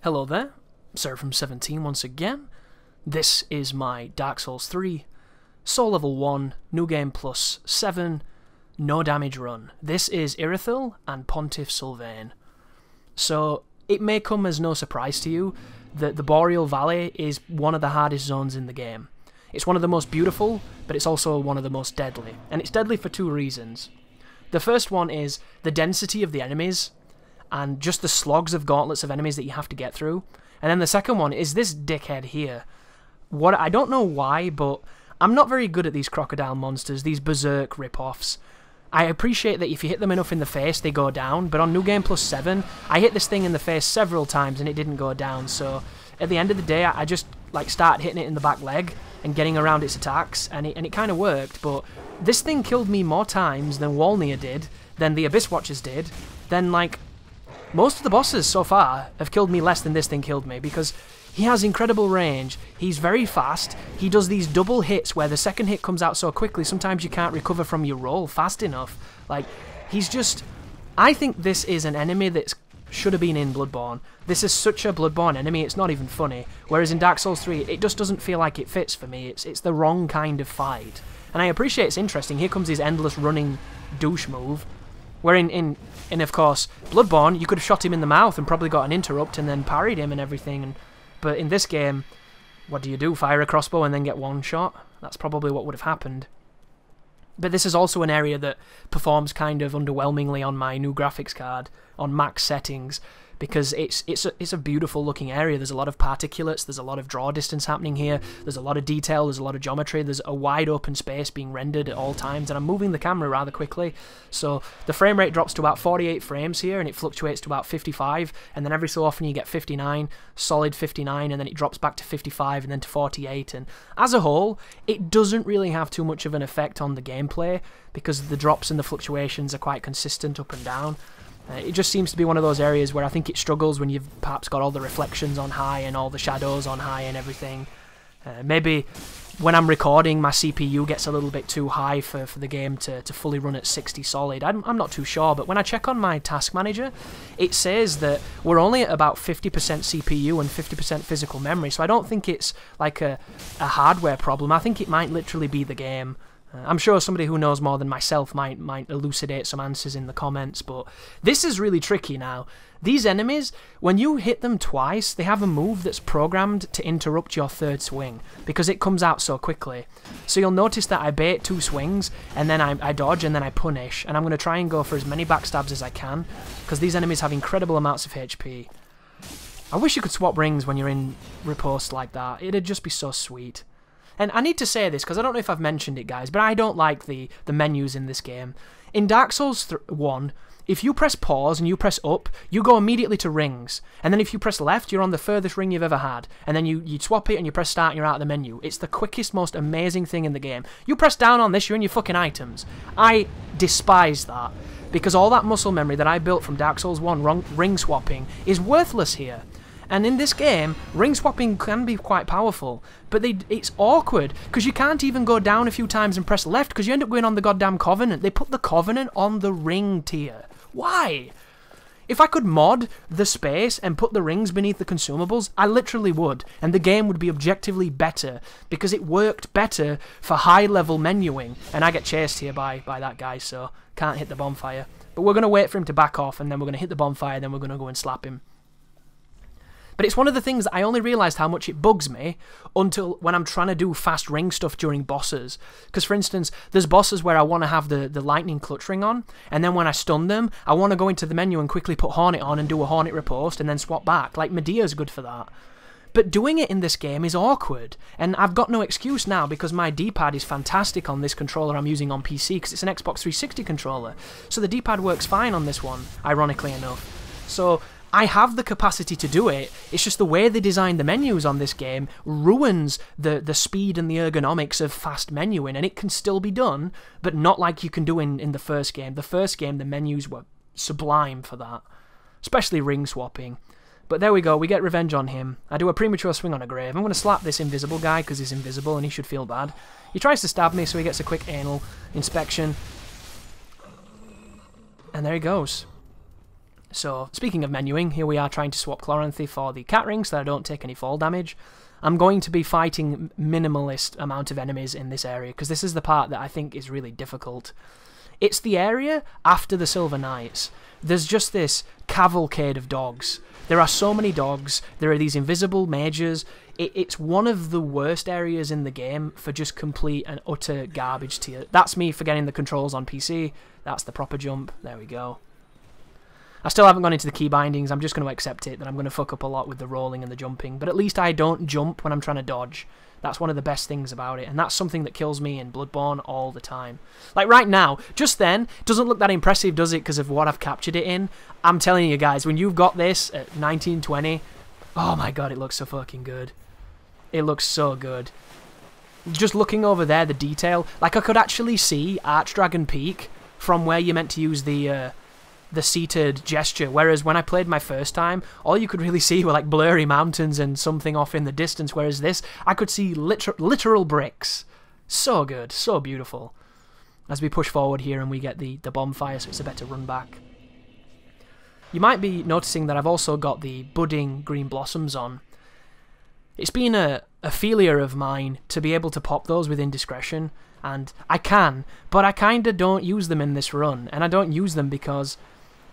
Hello there, Sir from 17 once again. This is my Dark Souls 3, Soul Level 1, New Game Plus 7, No Damage run. This is Irythll and Pontiff Sulyvahn. So, it may come as no surprise to you that the Boreal Valley is one of the hardest zones in the game. It's one of the most beautiful, but it's also one of the most deadly. And it's deadly for two reasons. The first one is the density of the enemies, and just the slogs of gauntlets of enemies that you have to get through. And then the second one is this dickhead here. I don't know why, but I'm not very good at these crocodile monsters, these berserk rip-offs. I appreciate that if you hit them enough in the face, they go down, but on New Game Plus 7, I hit this thing in the face several times and it didn't go down, so at the end of the day, I just started hitting it in the back leg and getting around its attacks, and it kind of worked, but this thing killed me more times than Walnir did, than the Abyss Watchers did, than, most of the bosses so far have killed me less than this thing killed me, because he has incredible range, he's very fast, he does these double hits where the second hit comes out so quickly, sometimes you can't recover from your roll fast enough. He's just... I think this is an enemy that should have been in Bloodborne. This is such a Bloodborne enemy, it's not even funny. Whereas in Dark Souls 3, it just doesn't feel like it fits for me, it's the wrong kind of fight. And I appreciate it's interesting, here comes his endless running douche move, where in of course, Bloodborne, you could have shot him in the mouth and probably got an interrupt and then parried him and everything. But in this game, what do? Fire a crossbow and then get one shot? That's probably what would have happened. But this is also an area that performs kind of underwhelmingly on my new graphics card, on max settings, because it's a beautiful looking area. There's a lot of particulates, there's a lot of draw distance happening here, there's a lot of detail, there's a lot of geometry, there's a wide open space being rendered at all times, and I'm moving the camera rather quickly, so the frame rate drops to about 48 frames here, and it fluctuates to about 55, and then every so often you get 59, solid 59, and then it drops back to 55, and then to 48, and as a whole, it doesn't really have too much of an effect on the gameplay, because the drops and the fluctuations are quite consistent up and down. It just seems to be one of those areas where I think it struggles when you've perhaps got all the reflections on high and all the shadows on high and everything. Maybe when I'm recording, my CPU gets a little bit too high for the game to fully run at 60 solid. I'm not too sure, but when I check on my task manager, it says that we're only at about 50% CPU and 50% physical memory, so I don't think it's like a hardware problem. I think it might literally be the game. I'm sure somebody who knows more than myself might elucidate some answers in the comments, but this is really tricky now. These enemies, when you hit them twice, they have a move that's programmed to interrupt your third swing, because it comes out so quickly. So you'll notice that I bait 2 swings, and then I dodge, and then I punish, and I'm going to try and go for as many backstabs as I can, because these enemies have incredible amounts of HP. I wish you could swap rings when you're in riposte like that, it'd just be so sweet. And I need to say this, because I don't know if I've mentioned it, guys, but I don't like the menus in this game. In Dark Souls 1, if you press pause and you press up, you go immediately to rings. And then if you press left, you're on the furthest ring you've ever had. And then you swap it and you press start and you're out of the menu. It's the quickest, most amazing thing in the game. You press down on this, you're in your fucking items. I despise that, because all that muscle memory that I built from Dark Souls 1 ring swapping is worthless here. And in this game, ring swapping can be quite powerful, but it's awkward, because you can't even go down a few times and press left, because you end up going on the goddamn Covenant. They put the Covenant on the ring tier. Why? If I could mod the space and put the rings beneath the consumables, I literally would, and the game would be objectively better, because it worked better for high-level menuing, and I get chased here by that guy, so can't hit the bonfire. But we're going to wait for him to back off, and then we're going to hit the bonfire, and then we're going to go and slap him. But it's one of the things that I only realised how much it bugs me until when I'm trying to do fast ring stuff during bosses. Because, for instance, there's bosses where I want to have the lightning clutch ring on, and then when I stun them, I want to go into the menu and quickly put Hornet on and do a Hornet riposte and then swap back. Like, Medea's good for that. But doing it in this game is awkward, and I've got no excuse now because my D-pad is fantastic on this controller I'm using on PC, because it's an Xbox 360 controller. So the D-pad works fine on this one, ironically enough. So I have the capacity to do it, it's just the way they designed the menus on this game ruins the speed and the ergonomics of fast menuing, and it can still be done, but not like you can do in the first game. The first game, the menus were sublime for that, especially ring swapping. But there we go, we get revenge on him. I do a premature swing on a grave. I'm going to slap this invisible guy because he's invisible and he should feel bad. He tries to stab me, so he gets a quick anal inspection. And there he goes. So, speaking of menuing, here we are trying to swap Chloranthy for the cat ring so that I don't take any fall damage. I'm going to be fighting minimalist amount of enemies in this area, because this is the part that I think is really difficult. It's the area after the Silver Knights. There's just this cavalcade of dogs. There are so many dogs, there are these invisible mages. It's one of the worst areas in the game for just complete and utter garbage tier. That's me forgetting the controls on PC. That's the proper jump. There we go. I still haven't gone into the key bindings. I'm just going to accept it that I'm going to fuck up a lot with the rolling and the jumping. But at least I don't jump when I'm trying to dodge. That's one of the best things about it. And that's something that kills me in Bloodborne all the time. Like right now, just then, doesn't look that impressive, does it? Because of what I've captured it in. I'm telling you guys, when you've got this at 1920, oh my god, it looks so fucking good. It looks so good. Just looking over there, the detail. Like I could actually see Archdragon Peak from where you're meant to use the seated gesture, whereas when I played my first time, all you could really see were like blurry mountains and something off in the distance, whereas this, I could see literal bricks. So good, so beautiful. As we push forward here and we get the bonfire, so it's a better run back. You might be noticing that I've also got the budding green blossoms on. It's been a failure of mine to be able to pop those with indiscretion, and I can, but I kinda don't use them in this run, and I don't use them because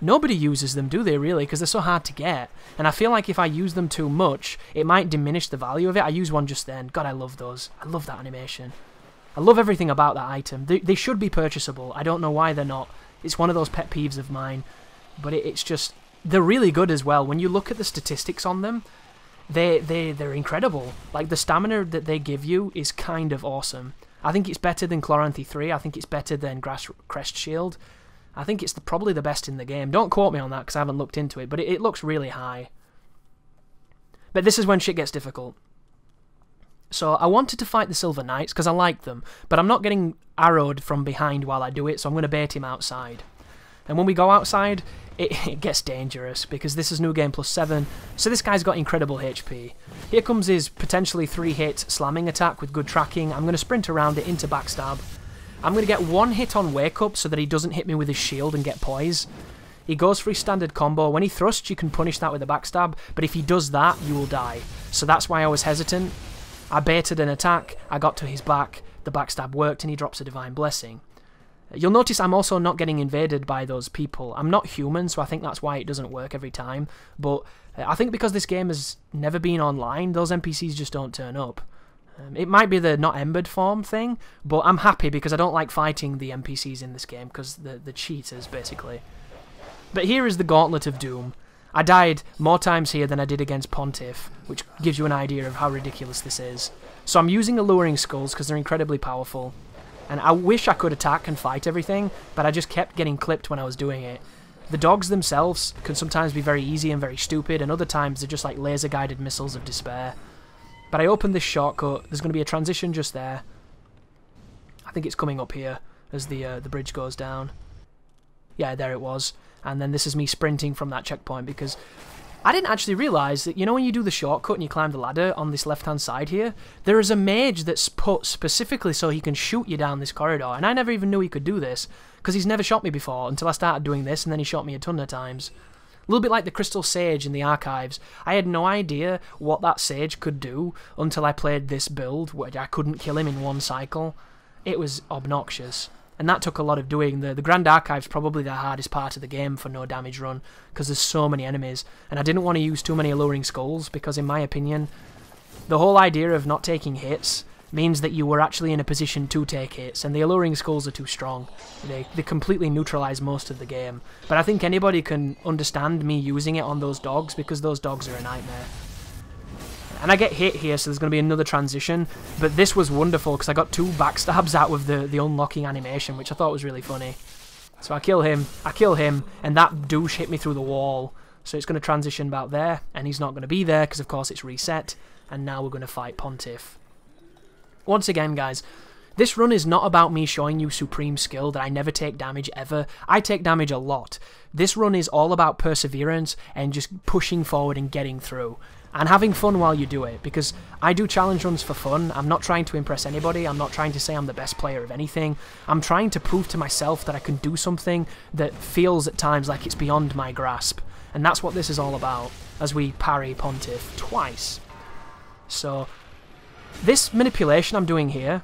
nobody uses them, do they, really? Because they're so hard to get. And I feel like if I use them too much, it might diminish the value of it. I used one just then. God, I love those. I love that animation. I love everything about that item. They should be purchasable. I don't know why they're not. It's one of those pet peeves of mine. But it's just... They're really good as well. When you look at the statistics on them, they're incredible. Like, the stamina that they give you is kind of awesome. I think it's better than Chloranthy 3. I think it's better than Crest Shield. I think it's probably the best in the game. Don't quote me on that because I haven't looked into it, but it looks really high. But this is when shit gets difficult. So I wanted to fight the Silver Knights because I like them, but I'm not getting arrowed from behind while I do it, so I'm going to bait him outside. And when we go outside, it gets dangerous because this is New Game +7, so this guy's got incredible HP. Here comes his potentially 3-hit slamming attack with good tracking. I'm going to sprint around it into backstab. I'm going to get one hit on Wake Up so that he doesn't hit me with his shield and get poise. He goes for his standard combo. When he thrusts, you can punish that with a backstab, but if he does that, you will die. So that's why I was hesitant. I baited an attack, I got to his back, the backstab worked, and he drops a Divine Blessing. You'll notice I'm also not getting invaded by those people. I'm not human, so I think that's why it doesn't work every time. But I think because this game has never been online, those NPCs just don't turn up. It might be the not embered form thing, but I'm happy because I don't like fighting the NPCs in this game, because the cheaters, basically. But here is the Gauntlet of Doom. I died more times here than I did against Pontiff, which gives you an idea of how ridiculous this is. So I'm using Alluring Skulls because they're incredibly powerful. And I wish I could attack and fight everything, but I just kept getting clipped when I was doing it. The dogs themselves can sometimes be very easy and very stupid, and other times they're just like laser-guided missiles of despair. But I opened this shortcut. There's going to be a transition just there. I think it's coming up here as the bridge goes down. Yeah, there it was. And then this is me sprinting from that checkpoint because I didn't actually realise that, you know, when you do the shortcut and you climb the ladder on this left-hand side here, there is a mage that's put specifically so he can shoot you down this corridor. And I never even knew he could do this because he's never shot me before until I started doing this, and then he shot me a ton of times. A little bit like the Crystal Sage in the archives. I had no idea what that sage could do until I played this build where I couldn't kill him in one cycle. It was obnoxious. And that took a lot of doing. The Grand Archive's probably the hardest part of the game for no damage run, because there's so many enemies. And I didn't want to use too many Alluring Skulls, because in my opinion, the whole idea of not taking hits means that you were actually in a position to take hits, and the Alluring Skulls are too strong. They completely neutralise most of the game. But I think anybody can understand me using it on those dogs, because those dogs are a nightmare. And I get hit here, so there's going to be another transition. But this was wonderful, because I got 2 backstabs out of the unlocking animation, which I thought was really funny. So I kill him, and that douche hit me through the wall. So it's going to transition about there, and he's not going to be there, because of course it's reset. And now we're going to fight Pontiff. Once again, guys, this run is not about me showing you supreme skill, that I never take damage ever. I take damage a lot. This run is all about perseverance and just pushing forward and getting through. And having fun while you do it, because I do challenge runs for fun. I'm not trying to impress anybody. I'm not trying to say I'm the best player of anything. I'm trying to prove to myself that I can do something that feels at times like it's beyond my grasp. And that's what this is all about, as we parry Pontiff twice. So, this manipulation I'm doing here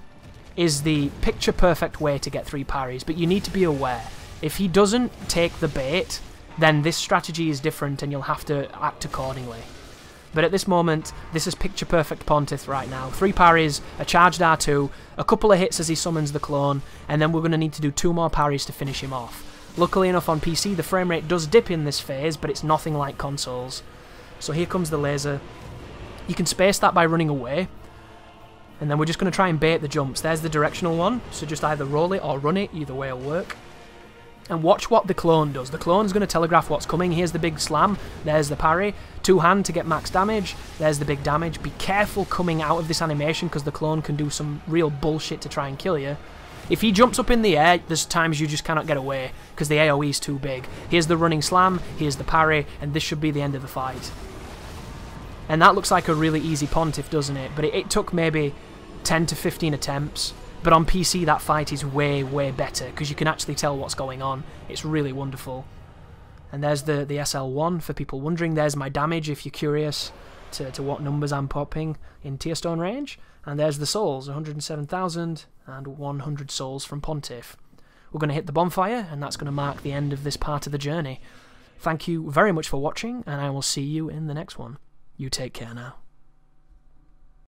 is the picture-perfect way to get 3 parries, but you need to be aware. If he doesn't take the bait, then this strategy is different and you'll have to act accordingly. But at this moment, this is picture-perfect Pontiff right now. 3 parries, a charged R2, a couple of hits as he summons the clone, and then we're going to need to do 2 more parries to finish him off. Luckily enough on PC, the frame rate does dip in this phase, but it's nothing like consoles. So here comes the laser. You can space that by running away, and then we're just going to try and bait the jumps. There's the directional one, so just either roll it or run it, either way will work. And watch what the clone does. The clone's going to telegraph what's coming. Here's the big slam. There's the parry. 2-hand to get max damage. There's the big damage. Be careful coming out of this animation because the clone can do some real bullshit to try and kill you. If he jumps up in the air, there's times you just cannot get away because the AoE is too big. Here's the running slam. Here's the parry. And this should be the end of the fight. And that looks like a really easy Pontiff, doesn't it? But it took maybe 10 to 15 attempts. But on PC, that fight is way, way better, because you can actually tell what's going on. It's really wonderful. And there's the SL1, for people wondering. There's my damage, if you're curious to what numbers I'm popping in Tearstone range. And there's the souls, 107,100 souls from Pontiff. We're going to hit the bonfire, and that's going to mark the end of this part of the journey. Thank you very much for watching, and I will see you in the next one. You take care now.